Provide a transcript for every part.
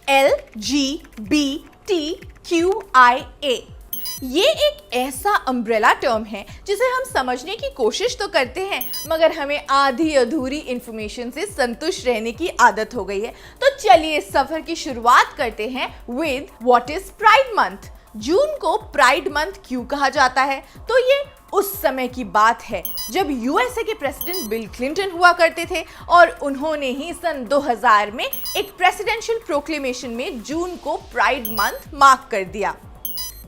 LGBTQIA। ये एक ऐसा अम्ब्रेला टर्म है जिसे हम समझने की कोशिश तो करते हैं, मगर हमें आधी अधूरी इंफॉर्मेशन से संतुष्ट रहने की आदत हो गई है। तो चलिए इस सफर की शुरुआत करते हैं with what is pride month. जून को प्राइड मंथ क्यों कहा जाता है? तो ये उस समय की बात है जब यूएसए के प्रेसिडेंट बिल क्लिंटन हुआ करते थे और उन्होंने ही सन 2000 में एक प्रेसिडेंशियल प्रोक्लेमेशन में जून को प्राइड मंथ मार्क कर दिया।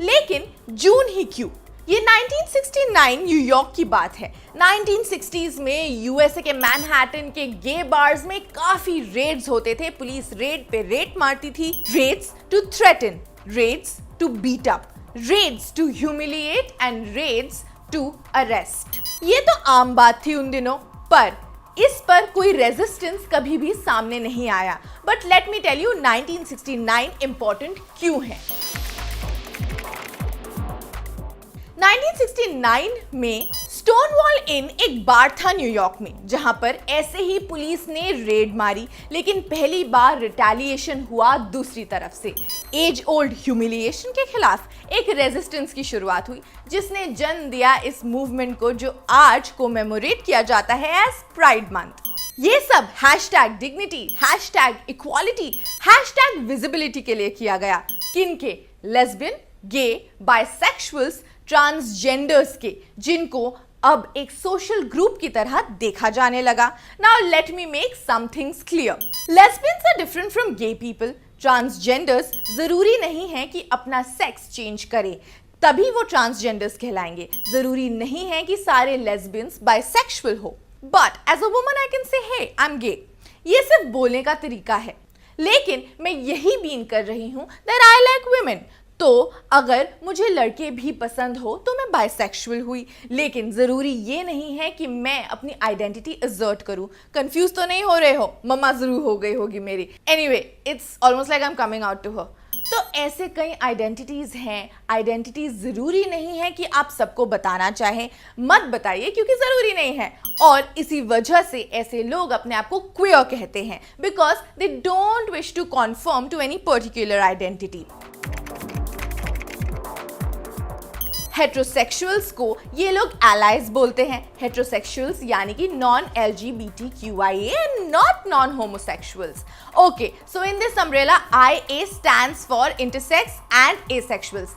लेकिन जून ही क्यों? ये 1969 न्यूयॉर्क की बात है। 1960s में यूएसए के मैनहट्टन के गे बार्स में काफी रेड्स होते थे। पुलिस रेड पे रेड मारती थी। Raids to threaten, raids to beat up, raids to humiliate and raids to arrest. ये तो आम बात थी उन दिनों, पर इस पर कोई रेजिस्टेंस कभी भी सामने नहीं आया। But let me tell you 1969 important क्यों है। 1969 में स्टोनवॉल इन एक बार था न्यूयॉर्क में, जहां पर ऐसे ही पुलिस ने रेड मारी, लेकिन पहली बार रिटेलिएशन हुआ दूसरी तरफ से। एज ओल्ड ह्यूमिलिएशन के खिलाफ एक रेजिस्टेंस की शुरुआत हुई, जिसने जन्म दिया इस मूवमेंट को जो आज कोमेमोरेट किया जाता है एज प्राइड मंथ। ये सब #डिग्निटी, #इक्वालिटी, #विजिबिलिटी के लिए किया गया। किनके? लेस्बियन, गे, बाइसेक्सुअल्स, ट्रांसजेंडर्स के, जिनको अब एक सोशल ग्रुप की तरह देखा जाने लगा। Now let me make some things clear. Lesbians are different from gay people. Transgenders जरूरी नहीं है कि अपना सेक्स चेंज करें तभी वो ट्रांसजेंडर्स कहलाएंगे। जरूरी नहीं है कि सारे लेस्बियंस बाइसेक्सुअल हो। But as a woman I can say hey I am गे। ये सिर्फ बोलने का तरीका है, लेकिन मैं यही मीन कर रही हूं दैट आई लाइक वुमेन। तो अगर मुझे लड़के भी पसंद हो तो मैं बाइसेक्सुअल हुई, लेकिन जरूरी ये नहीं है कि मैं अपनी आइडेंटिटी असर्ट करूं। कंफ्यूज तो नहीं हो रहे हो? मम्मा जरूर हो गई होगी मेरी। Anyway, it's almost like I am coming out to her. तो ऐसे कई आइडेंटिटीज हैं। आइडेंटिटीज जरूरी नहीं है कि आप सबको बताना चाहें। मत बताइए, क्योंकि जरूरी नहीं है। और इसी वजह से ऐसे लोग अपने आप को क्वेयर कहते हैं, because they don't wish to confirm to any particular identity. Heterosexuals को ये लोग एलाइज बोलते हैं। हेट्रोसेक्सुअल्स यानी कि non LGBTQIA and not non homosexuals. Okay, so in this umbrella IA stands for intersex and asexuals.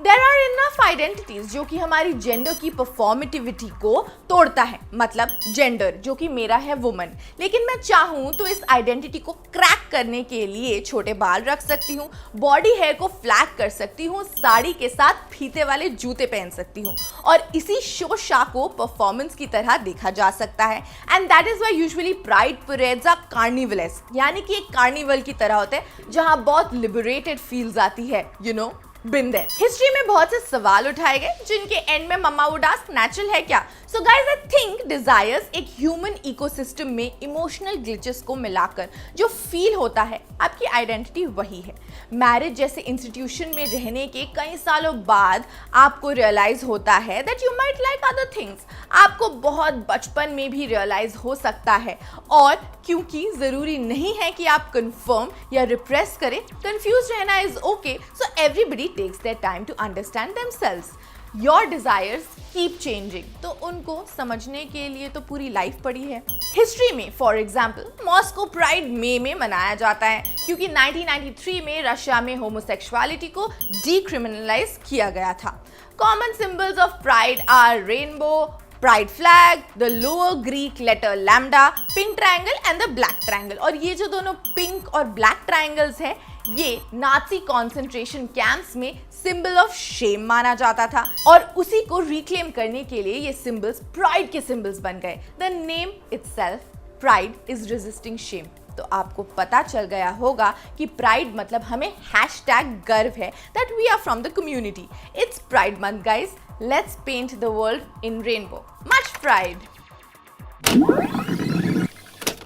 There are enough identities जो कि हमारी जेंडर की परफॉर्मेटिविटी को तोड़ता है। मतलब जेंडर जो कि मेरा है वुमन, लेकिन मैं चाहूं तो इस आइडेंटिटी को क्रैक करने के लिए छोटे बाल रख सकती हूँ, बॉडी हेयर को फ्लैट कर सकती हूँ, साड़ी के साथ फीते वाले जूते पहन सकती हूँ, और इसी शोशा को परफॉर्मेंस की तरह देखा जा सकता है। And that is why usually pride parades are carnivals, यानी कि एक कार्निवल की तरह होते हैं जहां बहुत लिबरेटेड फील्स आती है। You know, been there. History में बहुत से सवाल उठाए गए जिनके एंड में मम्मा वुड आस्क नेचुरल है क्या? So guys, I think desires एक ह्यूमन इकोसिस्टम में इमोशनल ग्लिचेस को मिलाकर जो फील होता है, आपकी आइडेंटिटी वही है। मैरिज जैसे इंस्टीट्यूशन में रहने के कई सालों बाद आपको रियलाइज होता है that you might like other things. आपको बहुत बचपन में भी रियलाइज हो सकता है, और क्योंकि जरूरी नहीं है कि आप कंफर्म या रिप्रेस करें, कंफ्यूज रहना is okay. So everybody takes their time to understand themselves. Your desires keep changing. तो उनको समझने के लिए तो पूरी लाइफ पड़ी है। हिस्ट्री में फॉर एग्जाम्पल मॉस्को प्राइड मई में मनाया जाता है, क्योंकि 1993 में रशिया में होमोसेक्सुअलिटी को डीक्रिमिनलाइज किया गया था। Common symbols of pride are rainbow, pride flag, the lower Greek letter lambda, pink triangle and the black triangle. और ये जो दोनों पिंक और ब्लैक ट्रायंगल्स है, ये नाजी कॉन्सेंट्रेशन कैंप्स में सिंबल ऑफ शेम माना जाता था, और उसी को रिक्लेम करने के लिए ये सिंबल्स प्राइड के सिंबल्स बन गए। The name itself, pride is resisting shame. तो आपको पता चल गया होगा कि प्राइड मतलब हमें #गर्व है that we are from the community. It's pride month guys, let's paint the world in rainbow. Much pride.